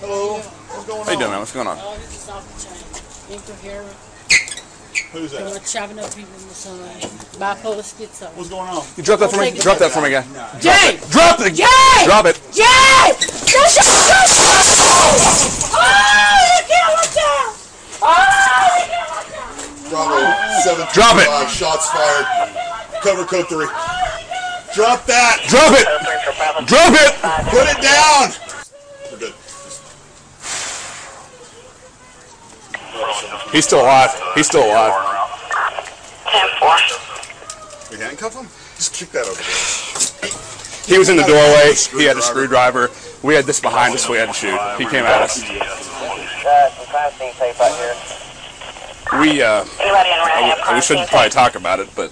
Hello. What's going on? How you doing, man? What's going on? Oh, this is off the chain. Incoherent. Who's that? Chopping up people in the sun. Bipolar schizo. What's going on? You drop that for me. Drop that for me, guy. Jay! Drop it. Jay! Drop it. Jay! That's your Oh, you can't look down! Oh, you can't look down! Bravo 7 Drop it. Shots fired. Cover code 3. Drop that. Drop it. Drop it. Put it down. We're good. He's still alive. He's still alive. 10-4. We handcuff him? Just kick that over there. He was in the doorway. He had a screwdriver. We had this behind us. We had to shoot. He came at us. Some crime scene tape out here. We shouldn't probably talk about it, but